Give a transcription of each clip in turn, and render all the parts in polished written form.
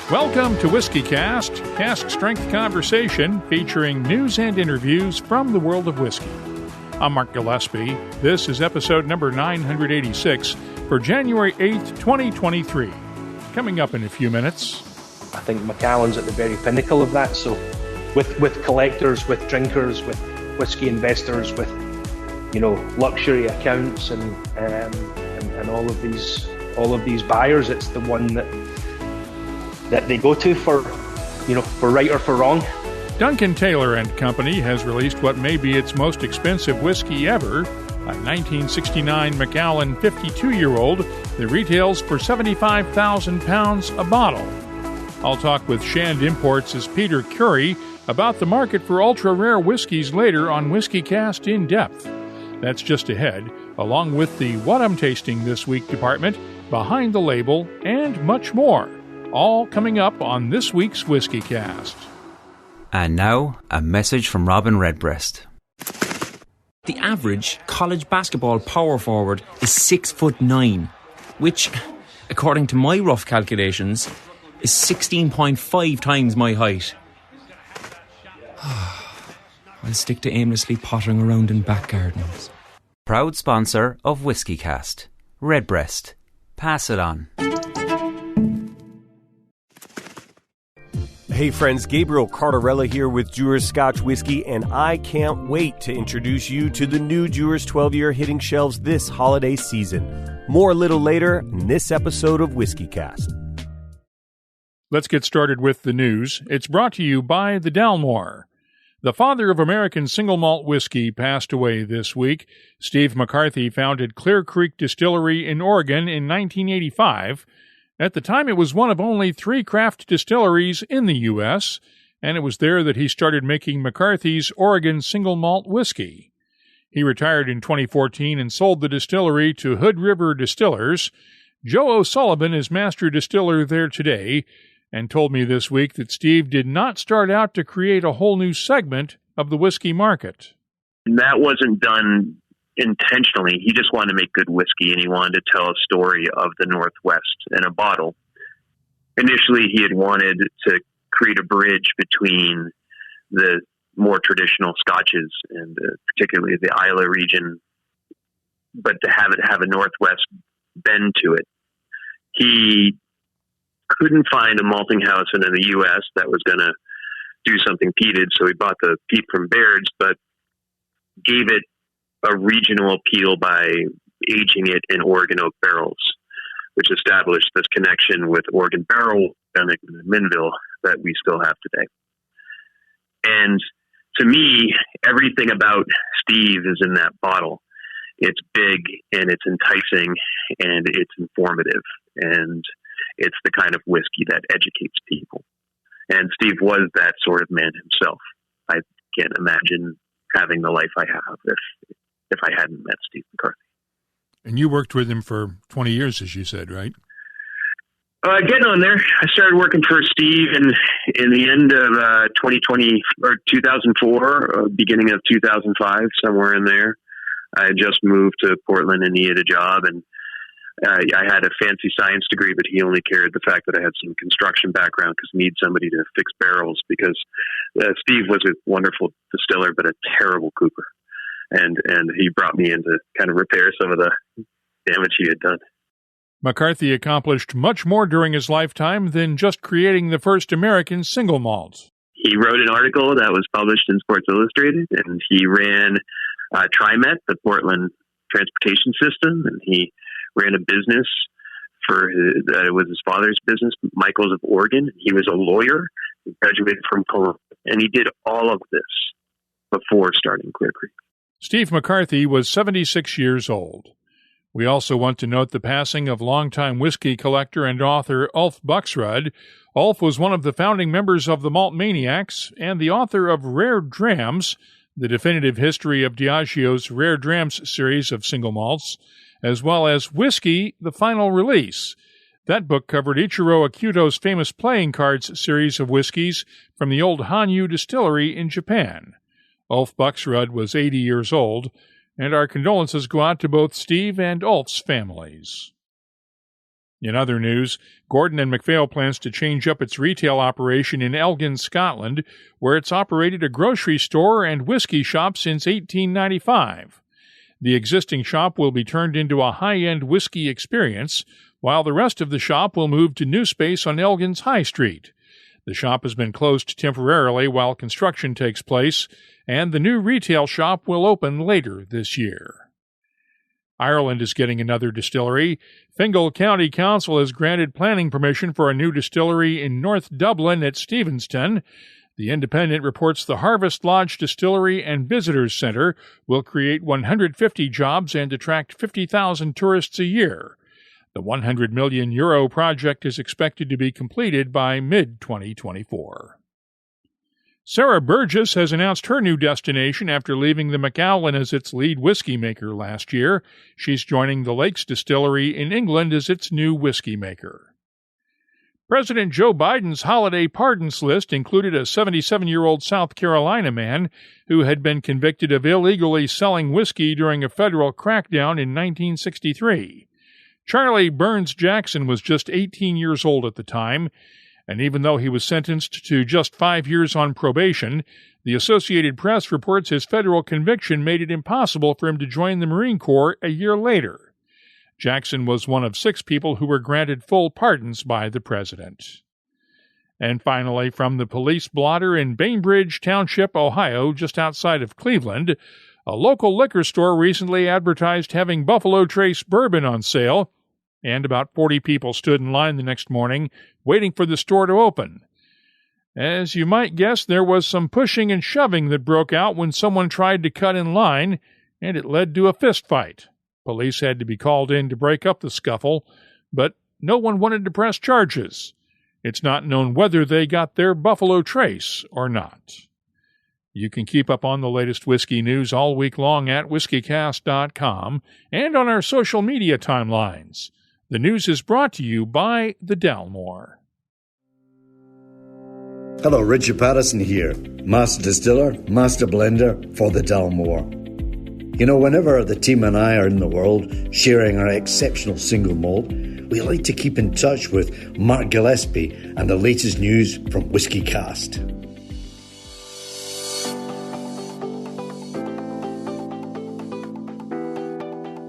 Welcome to WhiskyCast, cask strength conversation featuring news and interviews from the world of whiskey. I'm Mark Gillespie. This is episode number 986 for January 8th, 2023. Coming up in a few minutes. I think Macallan's at the very pinnacle of that. So with collectors, with drinkers, with whiskey investors, with luxury accounts and all of these buyers, it's the one that they go to for right or for wrong. Duncan Taylor Company has released what may be its most expensive whiskey ever, a 1969 Macallan 52-year-old that retails for £75,000 a bottle. I'll talk with Shand Imports' Peter Currie about the market for ultra-rare whiskeys later on WhiskyCast In-Depth. That's just ahead, along with the What I'm Tasting This Week department, Behind the Label, and much more. All coming up on this week's WhiskyCast. And now, a message from Robin Redbreast. The average college basketball power forward is 6'9", which, according to my rough calculations, is 16.5 times my height. I'll stick to aimlessly pottering around in back gardens. Proud sponsor of WhiskyCast, Redbreast. Pass it on. Hey friends, Gabriel Cardarella here with Dewar's Scotch Whisky, and I can't wait to introduce you to the new Dewar's 12-year hitting shelves this holiday season. More a little later in this episode of WhiskyCast. Let's get started with the news. It's brought to you by the Dalmore. The father of American single malt whiskey passed away this week. Steve McCarthy founded Clear Creek Distillery in Oregon in 1985. At the time, it was one of only 3 craft distilleries in the U.S., and it was there that he started making McCarthy's Oregon single malt whiskey. He retired in 2014 and sold the distillery to Hood River Distillers. Joe O'Sullivan is master distiller there today and told me this week that Steve did not start out to create a whole new segment of the whiskey market. That wasn't done intentionally. He just wanted to make good whiskey, and he wanted to tell a story of the Northwest in a bottle. Initially, he had wanted to create a bridge between the more traditional scotches and particularly the Islay region, but to have a Northwest bend to it. He couldn't find a malting house in the U.S. that was going to do something peated, so he bought the peat from Baird's, but gave it a regional appeal by aging it in Oregon oak barrels, which established this connection with Oregon barrel and Minville that we still have today. And to me, everything about Steve is in that bottle. It's big and it's enticing and it's informative, and it's the kind of whiskey that educates people. And Steve was that sort of man himself. I can't imagine having the life I have if I hadn't met Steve McCarthy. And you worked with him for 20 years, as you said, right? Getting on there. I started working for Steve in the end of 2020 or 2004, beginning of 2005, somewhere in there. I had just moved to Portland and needed a job, and I had a fancy science degree, but he only cared the fact that I had some construction background because he needed somebody to fix barrels, because Steve was a wonderful distiller, but a terrible cooper. And he brought me in to kind of repair some of the damage he had done. McCarthy accomplished much more during his lifetime than just creating the first American single malt. He wrote an article that was published in Sports Illustrated, and he ran TriMet, the Portland transportation system, and he ran a business it was his father's business, Michael's of Oregon. He was a lawyer. He graduated from Columbia, and he did all of this before starting Clear Creek. Steve McCarthy was 76 years old. We also want to note the passing of longtime whiskey collector and author Ulf Buxrud. Ulf was one of the founding members of the Malt Maniacs and the author of Rare Drams, the definitive history of Diageo's Rare Drams series of single malts, as well as Whisky, the final release. That book covered Ichiro Akuto's famous playing cards series of whiskeys from the old Hanyu distillery in Japan. Ulf Buxrud was 80 years old, and our condolences go out to both Steve and Ulf's families. In other news, Gordon & MacPhail plans to change up its retail operation in Elgin, Scotland, where it's operated a grocery store and whiskey shop since 1895. The existing shop will be turned into a high-end whiskey experience, while the rest of the shop will move to new space on Elgin's High Street. The shop has been closed temporarily while construction takes place, and the new retail shop will open later this year. Ireland is getting another distillery. Fingal County Council has granted planning permission for a new distillery in North Dublin at Stevenston. The Independent reports the Harvest Lodge Distillery and Visitors Centre will create 150 jobs and attract 50,000 tourists a year. The €100 million project is expected to be completed by mid-2024. Sarah Burgess has announced her new destination after leaving the Macallan as its lead whiskey maker last year. She's joining the Lakes Distillery in England as its new whiskey maker. President Joe Biden's holiday pardons list included a 77-year-old South Carolina man who had been convicted of illegally selling whiskey during a federal crackdown in 1963. Charlie Burns Jackson was just 18 years old at the time, and even though he was sentenced to just 5 years on probation, the Associated Press reports his federal conviction made it impossible for him to join the Marine Corps a year later. Jackson was one of 6 people who were granted full pardons by the president. And finally, from the police blotter in Bainbridge Township, Ohio, just outside of Cleveland, a local liquor store recently advertised having Buffalo Trace bourbon on sale, and about 40 people stood in line the next morning waiting for the store to open. As you might guess, there was some pushing and shoving that broke out when someone tried to cut in line, and it led to a fist fight. Police had to be called in to break up the scuffle, but no one wanted to press charges. It's not known whether they got their Buffalo Trace or not. You can keep up on the latest whiskey news all week long at WhiskyCast.com and on our social media timelines. The news is brought to you by the Dalmore. Hello, Richard Patterson here, Master Distiller, Master Blender for the Dalmore. You know, whenever the team and I are in the world sharing our exceptional single malt, we like to keep in touch with Mark Gillespie and the latest news from WhiskyCast.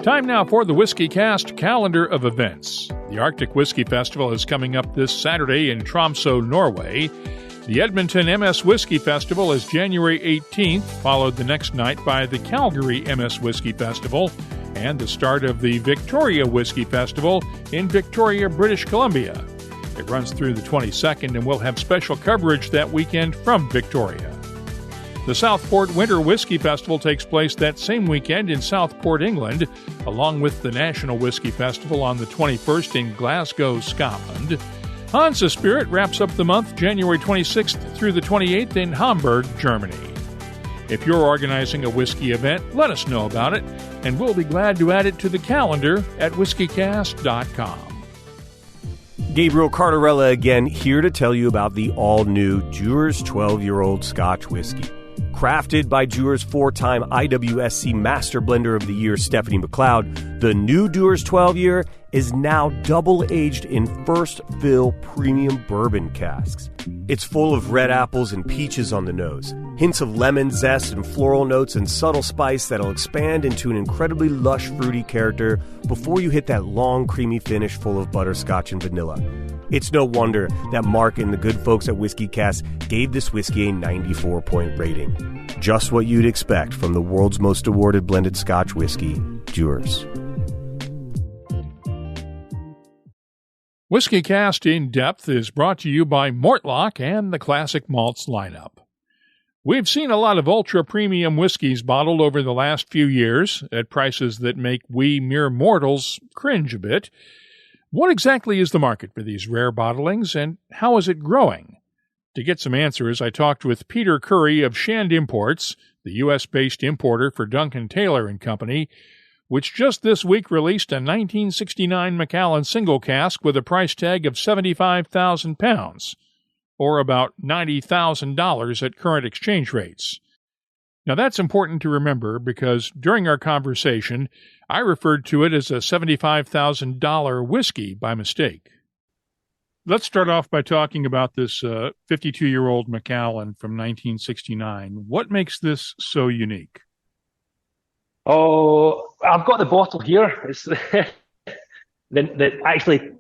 Time now for the WhiskyCast calendar of events. The Arctic Whiskey Festival is coming up this Saturday in Tromsø, Norway. The Edmonton MS Whiskey Festival is January 18th, followed the next night by the Calgary MS Whiskey Festival and the start of the Victoria Whiskey Festival in Victoria, British Columbia. It runs through the 22nd and will have special coverage that weekend from Victoria. The Southport Winter Whiskey Festival takes place that same weekend in Southport, England, along with the National Whiskey Festival on the 21st in Glasgow, Scotland. Hansa Spirit wraps up the month January 26th through the 28th in Hamburg, Germany. If you're organizing a whiskey event, let us know about it, and we'll be glad to add it to the calendar at WhiskyCast.com. Gabriel Cardarella again, here to tell you about the all-new Dewar's 12-year-old Scotch whiskey. Crafted by Dewar's 4-time IWSC Master Blender of the Year, Stephanie McLeod, the new Dewar's 12-year is now double-aged in first fill premium bourbon casks. It's full of red apples and peaches on the nose, hints of lemon zest and floral notes and subtle spice that'll expand into an incredibly lush, fruity character before you hit that long, creamy finish full of butterscotch and vanilla. It's no wonder that Mark and the good folks at WhiskyCast gave this whiskey a 94-point rating. Just what you'd expect from the world's most awarded blended Scotch whiskey, Dewar's. WhiskyCast In-Depth is brought to you by Mortlock and the Classic Malts lineup. We've seen a lot of ultra-premium whiskeys bottled over the last few years at prices that make we mere mortals cringe a bit. What exactly is the market for these rare bottlings, and how is it growing? To get some answers, I talked with Peter Currie of Shand Imports, the U.S.-based importer for Duncan Taylor Company, which just this week released a 1969 Macallan single cask with a price tag of £75,000, or about $90,000 at current exchange rates. Now, that's important to remember because during our conversation, I referred to it as a $75,000 whiskey by mistake. Let's start off by talking about this 52-year-old Macallan from 1969. What makes this so unique? Oh, I've got the bottle here. It's actually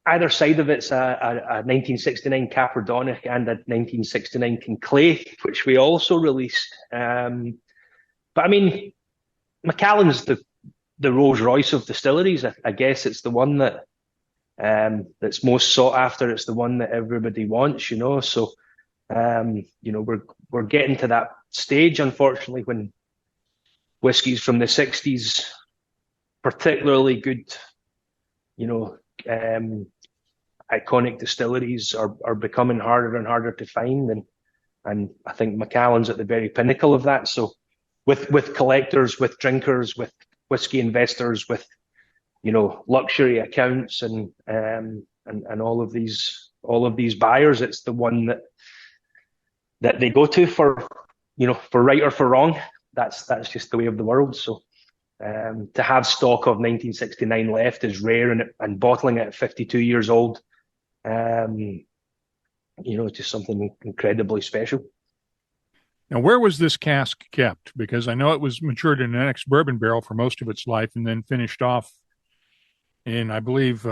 either side of it's a 1969 Caperdonic and a 1969 Kinclay, which we also released. But I mean, Macallan's the Rolls Royce of distilleries. I guess it's the one that that's most sought after. It's the one that everybody wants, you know. So, you know, we're getting to that stage, unfortunately, when whiskies from the 60s, particularly good, you know, iconic distilleries are becoming harder and harder to find, and I think Macallan's at the very pinnacle of that. So, with collectors, with drinkers, with whiskey investors, with, you know, luxury accounts and all of these buyers, it's the one that they go to for, you know, for right or for wrong. That's just the way of the world. So to have stock of 1969 left is rare, and bottling it at 52 years old, you know, it's just something incredibly special. Now, where was this cask kept? Because I know it was matured in an ex-bourbon barrel for most of its life and then finished off in, I believe,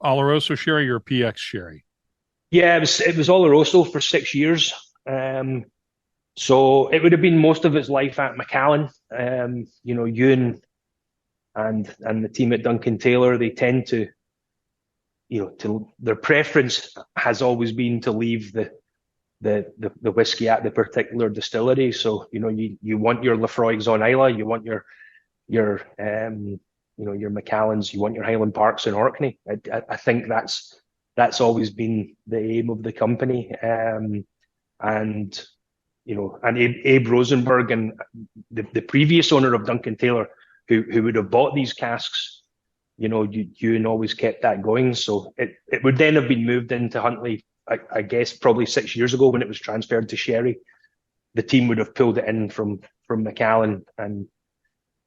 Oloroso sherry or PX sherry. Yeah, it was Oloroso for 6 years. So it would have been most of its life at Macallan. You know, Ewan and the team at Duncan Taylor, they tend to, you know, their preference has always been to leave the whiskey at the particular distillery. So, you know, you want your Laphroaigs on Islay, you want your you know, your Macallans, you want your Highland Parks in Orkney. I think that's always been the aim of the company. And you know, and Abe Rosenberg and the previous owner of Duncan Taylor, who would have bought these casks, you know, Ewan always kept that going. So it would then have been moved into Huntly, I guess, probably 6 years ago when it was transferred to sherry. The team would have pulled it in from Macallan and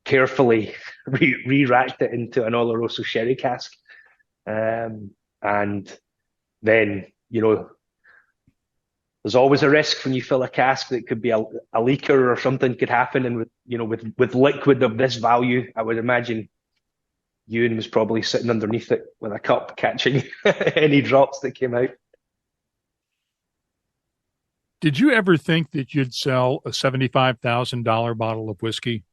carefully re-racked it into an Oloroso sherry cask. And then, you know, there's always a risk when you fill a cask that could be a leaker or something could happen. And with liquid of this value, I would imagine Ewan was probably sitting underneath it with a cup catching any drops that came out. Did you ever think that you'd sell a $75,000 bottle of whiskey?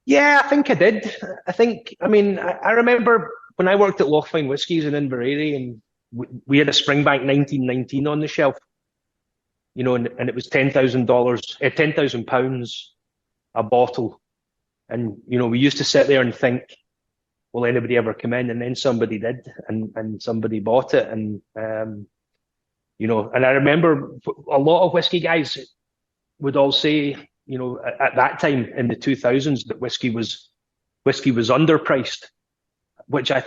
Yeah, I think I did. I mean, I remember when I worked at Lochfine Whiskies in Inverary, and we had a Springbank 1919 on the shelf, you know, and it was £10,000 a bottle. And, you know, we used to sit there and think, will anybody ever come in? And then somebody did, and somebody bought it. And, you know, and I remember a lot of whiskey guys would all say, you know, at that time in the 2000s that whiskey was underpriced, which I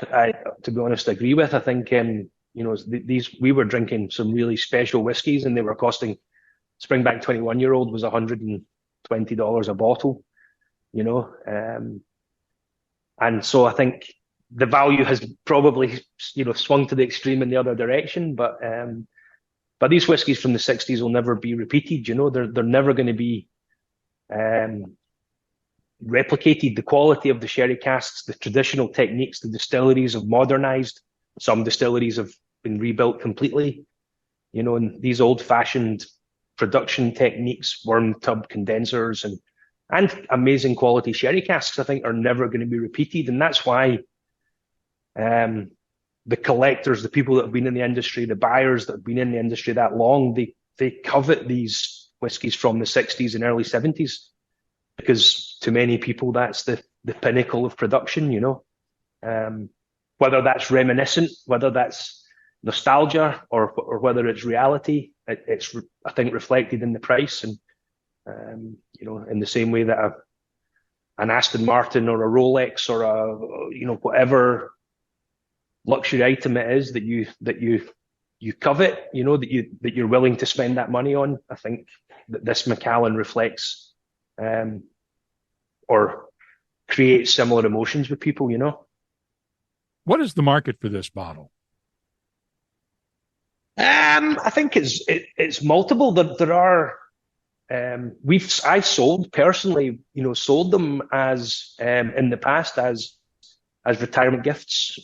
to be honest, agree with. I think, you know, we were drinking some really special whiskies, and they were costing, Springbank 21-year-old was $120 a bottle, you know. And so I think the value has probably, you know, swung to the extreme in the other direction. But these whiskies from the 60s will never be repeated, you know. They're never going to be replicated. The quality of the sherry casks, the traditional techniques, the distilleries have modernized. Some distilleries have been rebuilt completely, you know, and these old-fashioned production techniques, worm tub condensers and amazing quality sherry casks, I think, are never going to be repeated. And that's why the collectors, the people that have been in the industry, the buyers that have been in the industry that long, they covet these whiskies from the 60s and early 70s, because to many people that's the pinnacle of production, you know. Whether that's reminiscent, whether that's nostalgia, or whether it's reality, it's I think reflected in the price. And you know, in the same way that an Aston Martin or a Rolex or a, you know, whatever luxury item it is that you you covet, that you're willing to spend that money on. I think that this Macallan reflects or creates similar emotions with people. What is the market for this bottle? I think it's multiple. There are I've sold personally, sold them as in the past as retirement gifts.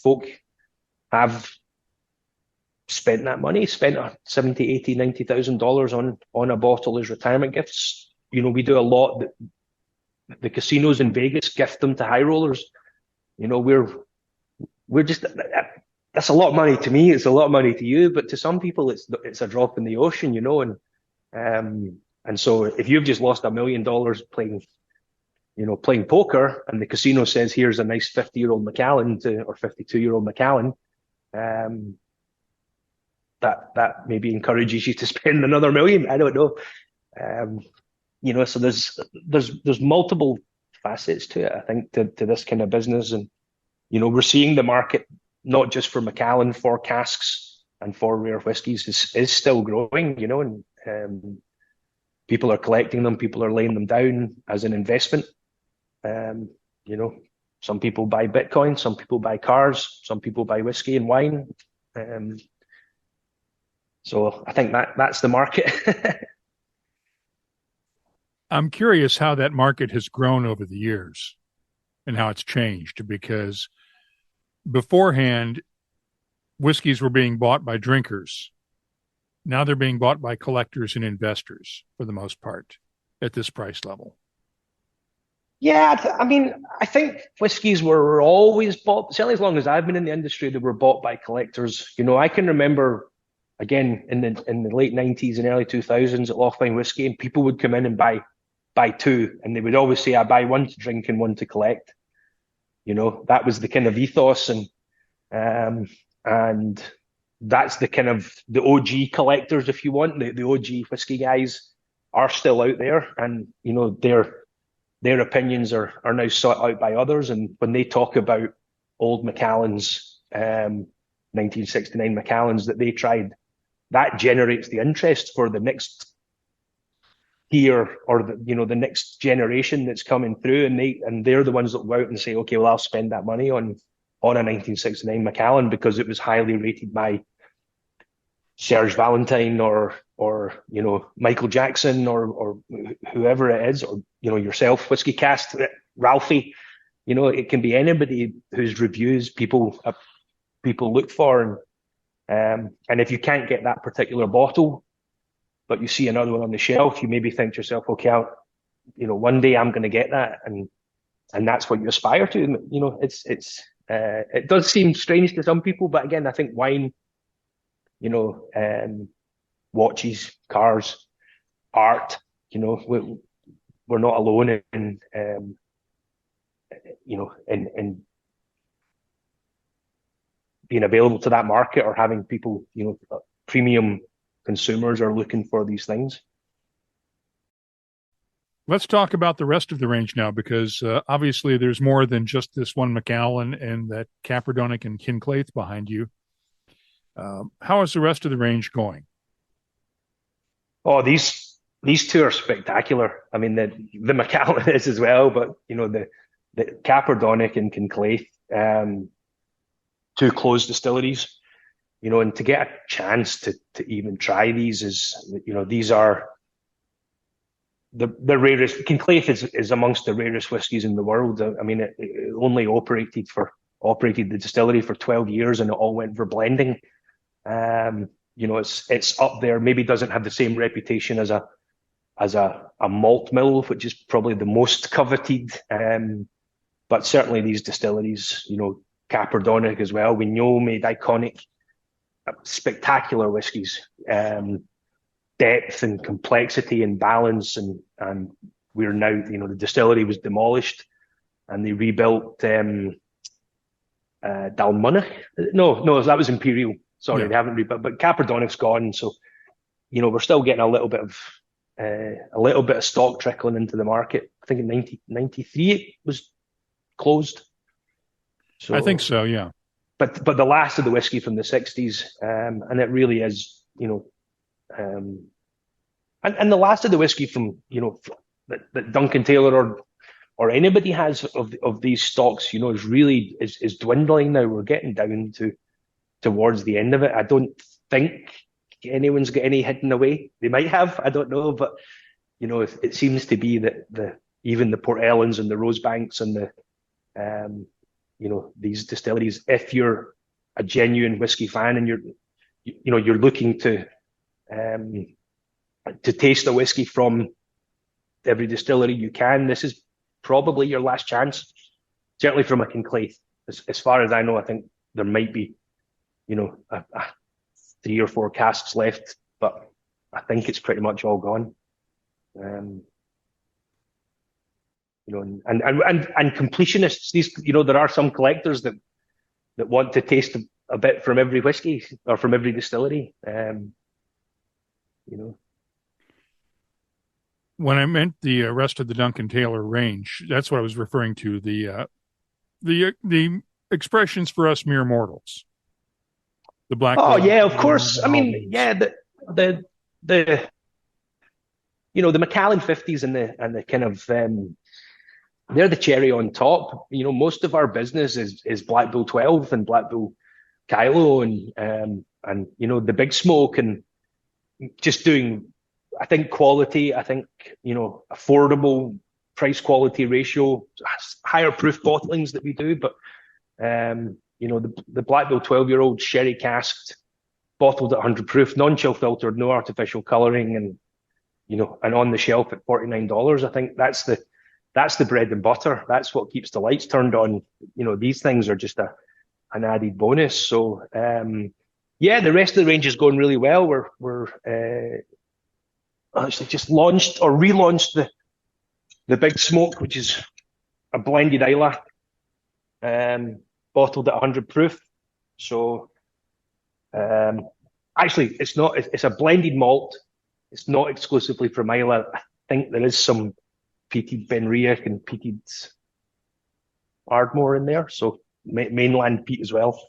Folk have spent that money, spent $70,000, $80,000, $90,000 on a bottle as retirement gifts. We do a lot. The casinos in Vegas gift them to high rollers. We're just, that's a lot of money to me. It's a lot of money to you, but to some people, it's a drop in the ocean, and so if you've just lost $1 million playing poker, and the casino says, here's a nice 50-year-old Macallan or 52-year-old Macallan, that maybe encourages you to spend another $1 million. I don't know. So there's multiple facets to it, I think, to this kind of business. And, we're seeing the market, not just for Macallan, for casks and for rare whiskies is still growing, and people are collecting them, people are laying them down as an investment. Some people buy Bitcoin, some people buy cars, some people buy whiskey and wine. So I think that's the market. I'm curious how that market has grown over the years and how it's changed, because beforehand, whiskeys were being bought by drinkers. Now they're being bought by collectors and investors for the most part at this price level. Yeah, I think whiskies were always bought, certainly as long as I've been in the industry, they were bought by collectors. I can remember, again, in the late 90s and early 2000s at Lochline Whiskey, and people would come in and buy two, and they would always say, I buy one to drink and one to collect. That was the kind of ethos, and that's the kind of the OG collectors, if you want. The OG whiskey guys are still out there, and their opinions are now sought out by others. And when they talk about old Macallans, 1969 Macallans that they tried, that generates the interest for the next tier, or the next generation that's coming through, and they're the ones that go out and say, okay, well, I'll spend that money on a 1969 Macallan because it was highly rated by Serge Valentine or Michael Jackson or whoever it is, or yourself, WhiskyCast, Ralphie. It can be anybody whose reviews people look for, and if you can't get that particular bottle, but you see another one on the shelf, you maybe think to yourself, okay, one day I'm going to get that, and that's what you aspire to. It does seem strange to some people, but again, I think wine, watches, cars, art, we're not alone in being available to that market, or having people, premium consumers are looking for these things. Let's talk about the rest of the range now, because obviously there's more than just this one Macallan and that Caperdonic and Kinclaith behind you. How is the rest of the range going? Oh, these two are spectacular. The Macallan is as well, but the Caperdonic and Kinclaith, two closed distilleries. And to get a chance to even try these these are the rarest. Kinclaith is amongst the rarest whiskies in the world. It only operated the distillery for 12 years, and it all went for blending. It's up there. Maybe doesn't have the same reputation as a malt mill, which is probably the most coveted. But certainly these distilleries, Caperdonic as well, we know made iconic, spectacular whiskies, depth and complexity and balance, and we're now, the distillery was demolished and they rebuilt Dalmunnock. No, that was Imperial. Sorry, They haven't rebuilt, but Caperdonic's gone. So, we're still getting a little bit of stock trickling into the market. I think in 1993 it was closed. So, I think so, yeah. but the last of the whiskey from the 60s, and it really is, and the last of the whiskey from, that Duncan Taylor or anybody has of these stocks, is really is dwindling now. We're getting down towards the end of it. I don't think anyone's got any hidden away. They might have, I don't know, but it seems to be that even the Port Ellens and the Rosebanks and the these distilleries, if you're a genuine whiskey fan and you're looking to taste a whiskey from every distillery you can, this is probably your last chance. Certainly from a Kinclaith. As far as I know, I think there might be, 3 or 4 casks left, but I think it's pretty much all gone. And completionists, these, there are some collectors that want to taste a bit from every whiskey or from every distillery. When I meant the rest of the Duncan Taylor range, that's what I was referring to. The expressions for us mere mortals. The black. Oh yeah, of course. I mean, yeah, the Macallan 50s and the kind of they're the cherry on top. Most of our business is Black Bull 12 and Black Bull Kylo and the Big Smoke and just doing, I think, quality. I think, affordable price quality ratio, higher proof bottlings that we do. But, the Black Bull 12-year-old sherry casked, bottled at 100 proof, non-chill filtered, no artificial colouring, and on the shelf at $49. I think that's the bread and butter. That's what keeps the lights turned on. These things are just an added bonus. So, the rest of the range is going really well. We're actually just launched or relaunched the Big Smoke, which is a blended Islay, bottled at 100 proof. So, actually, it's a blended malt. It's not exclusively from Islay. I think there is some peated Benriach and peated Ardmore in there, so mainland peat as well.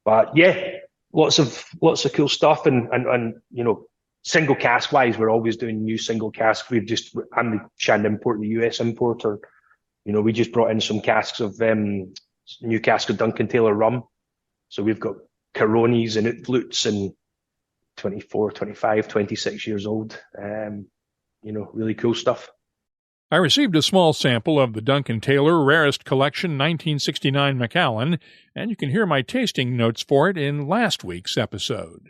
But yeah, lots of cool stuff, and single cask wise, we're always doing new single casks. I'm the Shand import, the US importer. We just brought in some casks of new cask of Duncan Taylor rum. So we've got Caronis and Utflutes and 24, 25, 26 years old. Really cool stuff. I received a small sample of the Duncan Taylor Rarest Collection 1969 Macallan, and you can hear my tasting notes for it in last week's episode.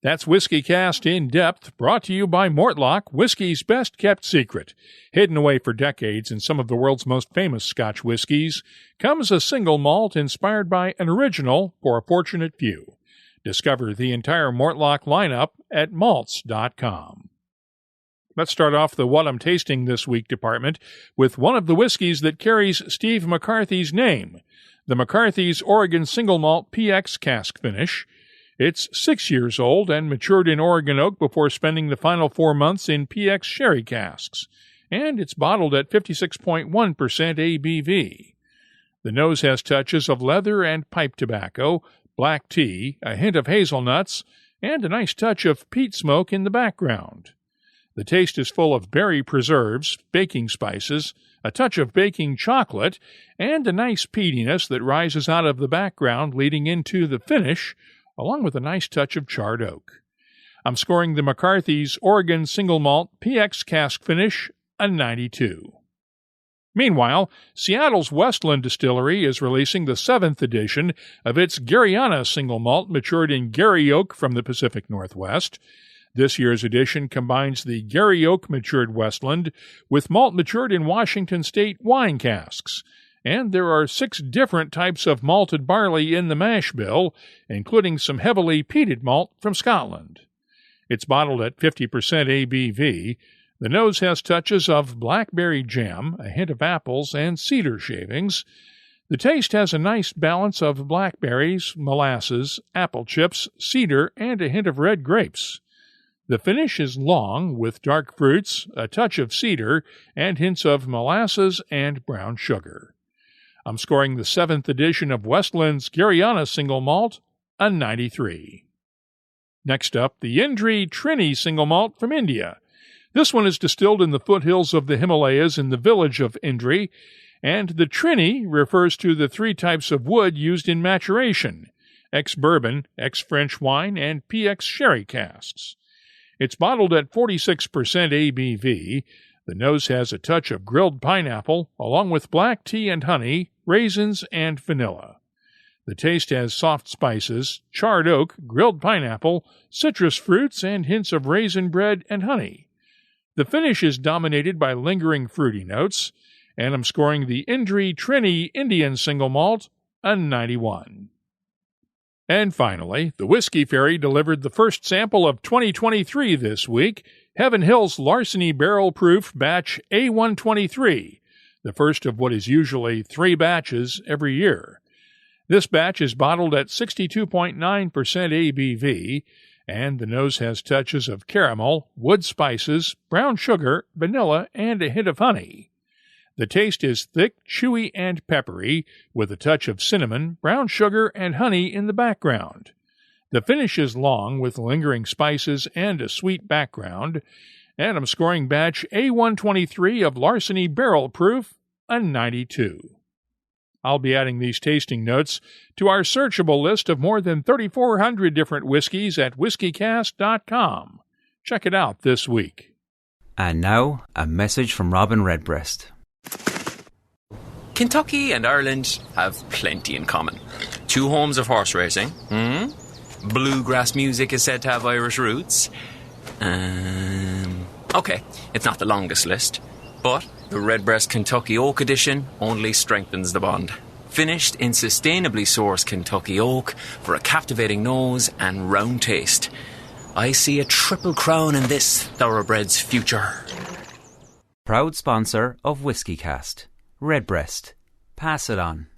That's WhiskyCast In-Depth, brought to you by Mortlach, whiskey's best-kept secret. Hidden away for decades in some of the world's most famous Scotch whiskies, comes a single malt inspired by an original for a fortunate few. Discover the entire Mortlach lineup at malts.com. Let's start off the What I'm Tasting This Week department with one of the whiskeys that carries Steve McCarthy's name, the McCarthy's Oregon Single Malt PX Cask Finish. It's 6 years old and matured in Oregon oak before spending the final 4 months in PX sherry casks, and it's bottled at 56.1% ABV. The nose has touches of leather and pipe tobacco, black tea, a hint of hazelnuts, and a nice touch of peat smoke in the background. The taste is full of berry preserves, baking spices, a touch of baking chocolate, and a nice peatiness that rises out of the background leading into the finish, along with a nice touch of charred oak. I'm scoring the McCarthy's Oregon Single Malt PX Cask Finish a 92. Meanwhile, Seattle's Westland Distillery is releasing the 7th edition of its Garyana Single Malt matured in Gary oak from the Pacific Northwest. This year's edition combines the Gary oak matured Westland with malt matured in Washington State wine casks. And there are 6 different types of malted barley in the mash bill, including some heavily peated malt from Scotland. It's bottled at 50% ABV. The nose has touches of blackberry jam, a hint of apples, and cedar shavings. The taste has a nice balance of blackberries, molasses, apple chips, cedar, and a hint of red grapes. The finish is long, with dark fruits, a touch of cedar, and hints of molasses and brown sugar. I'm scoring the 7th edition of Westland's Gariana Single Malt a 93. Next up, the Indri Trini Single Malt from India. This one is distilled in the foothills of the Himalayas in the village of Indri, and the Trini refers to the 3 types of wood used in maturation: ex-bourbon, ex-French wine, and PX sherry casks. It's bottled at 46% ABV. The nose has a touch of grilled pineapple, along with black tea and honey, raisins, and vanilla. The taste has soft spices, charred oak, grilled pineapple, citrus fruits, and hints of raisin bread and honey. The finish is dominated by lingering fruity notes, and I'm scoring the Indri Trini Indian Single Malt a 91. And finally, the Whiskey Fairy delivered the first sample of 2023 this week, Heaven Hill's Larceny Barrel Proof Batch A123, the first of what is usually 3 batches every year. This batch is bottled at 62.9% ABV, and the nose has touches of caramel, wood spices, brown sugar, vanilla, and a hint of honey. The taste is thick, chewy, and peppery, with a touch of cinnamon, brown sugar, and honey in the background. The finish is long, with lingering spices and a sweet background, and I'm scoring batch A123 of Larceny Barrel Proof a 92. I'll be adding these tasting notes to our searchable list of more than 3,400 different whiskeys at WhiskyCast.com. Check it out this week. And now, a message from Robin Redbreast. Kentucky and Ireland have plenty in common. 2 homes of horse racing. Bluegrass music is said to have Irish roots. Okay, it's not the longest list, but the Redbreast Kentucky Oak Edition only strengthens the bond. Finished in sustainably sourced Kentucky oak for a captivating nose and round taste. I see a triple crown in this thoroughbred's future. Proud sponsor of WhiskyCast. Redbreast. Pass it on.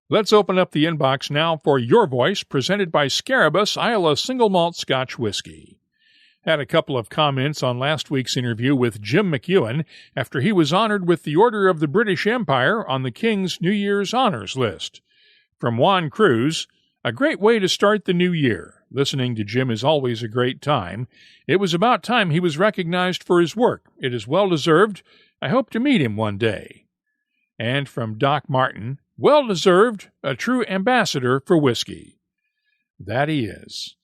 Let's open up the inbox now for Your Voice, presented by Scarabaeus Islay Single Malt Scotch Whisky. Had a couple of comments on last week's interview with Jim McEwen after he was honored with the Order of the British Empire on the King's New Year's Honors List. From Juan Cruz, a great way to start the new year. Listening to Jim is always a great time. It was about time he was recognized for his work. It is well-deserved. I hope to meet him one day. And from Doc Martin, well-deserved, a true ambassador for whiskey. That he is.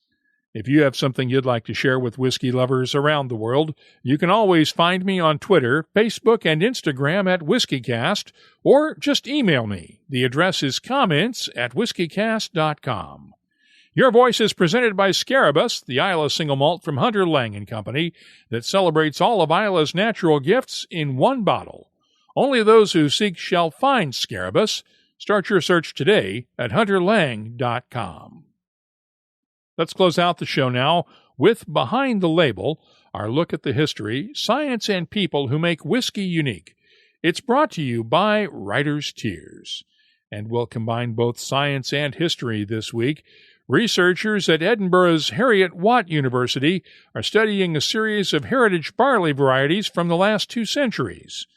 If you have something you'd like to share with whiskey lovers around the world, you can always find me on Twitter, Facebook, and Instagram at WhiskyCast, or just email me. The address is comments@whiskycast.com. Your Voice is presented by Scarabaeus, the Islay single malt from Hunter Lang & Company that celebrates all of Islay's natural gifts in one bottle. Only those who seek shall find Scarabaeus. Start your search today at hunterlang.com. Let's close out the show now with Behind the Label, our look at the history, science, and people who make whiskey unique. It's brought to you by Writer's Tears. And we'll combine both science and history this week. Researchers at Edinburgh's Heriot-Watt University are studying a series of heritage barley varieties from the last 2 centuries.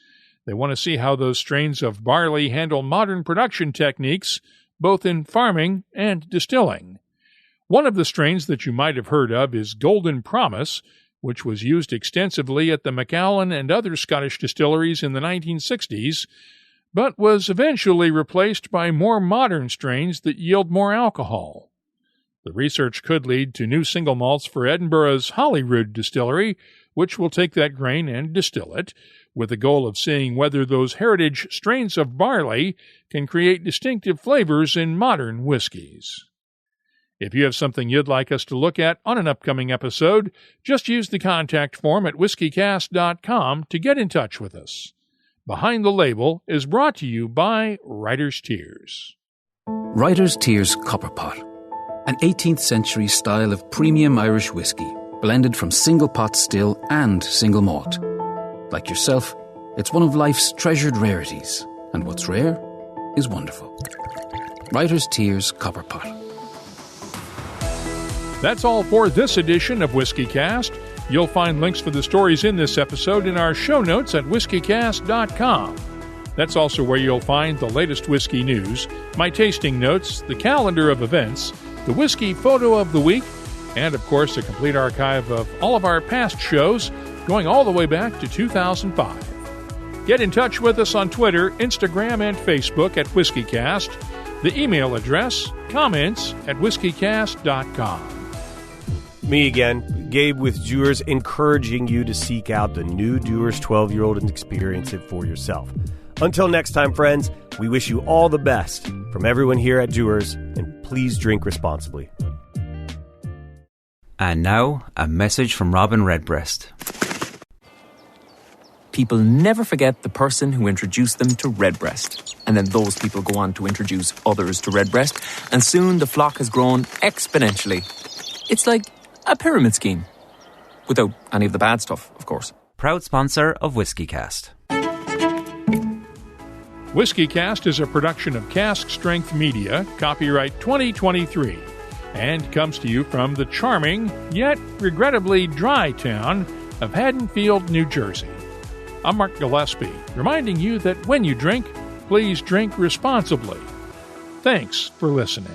They want to see how those strains of barley handle modern production techniques, both in farming and distilling. One of the strains that you might have heard of is Golden Promise, which was used extensively at the Macallan and other Scottish distilleries in the 1960s, but was eventually replaced by more modern strains that yield more alcohol. The research could lead to new single malts for Edinburgh's Holyrood distillery, which will take that grain and distill it, with the goal of seeing whether those heritage strains of barley can create distinctive flavors in modern whiskies. If you have something you'd like us to look at on an upcoming episode, just use the contact form at whiskycast.com to get in touch with us. Behind the Label is brought to you by Writer's Tears. Writer's Tears Copperpot, an 18th century style of premium Irish whiskey, blended from single pot still and single malt. Like yourself, it's one of life's treasured rarities, and what's rare is wonderful. Writer's Tears Copperpot. That's all for this edition of WhiskyCast. You'll find links for the stories in this episode in our show notes at WhiskyCast.com. That's also where you'll find the latest whiskey news, my tasting notes, the calendar of events, the whiskey photo of the week, and, of course, a complete archive of all of our past shows going all the way back to 2005. Get in touch with us on Twitter, Instagram, and Facebook at WhiskyCast. The email address, comments@whiskycast.com. Me again, Gabe with Dewar's, encouraging you to seek out the new Dewar's 12-year-old and experience it for yourself. Until next time, friends, we wish you all the best from everyone here at Dewar's, and please drink responsibly. And now, a message from Robin Redbreast. People never forget the person who introduced them to Redbreast. And then those people go on to introduce others to Redbreast, and soon the flock has grown exponentially. It's like a pyramid scheme. Without any of the bad stuff, of course. Proud sponsor of WhiskyCast. WhiskyCast is a production of Cask Strength Media, copyright 2023, and comes to you from the charming, yet regrettably dry town of Haddonfield, New Jersey. I'm Mark Gillespie, reminding you that when you drink, please drink responsibly. Thanks for listening.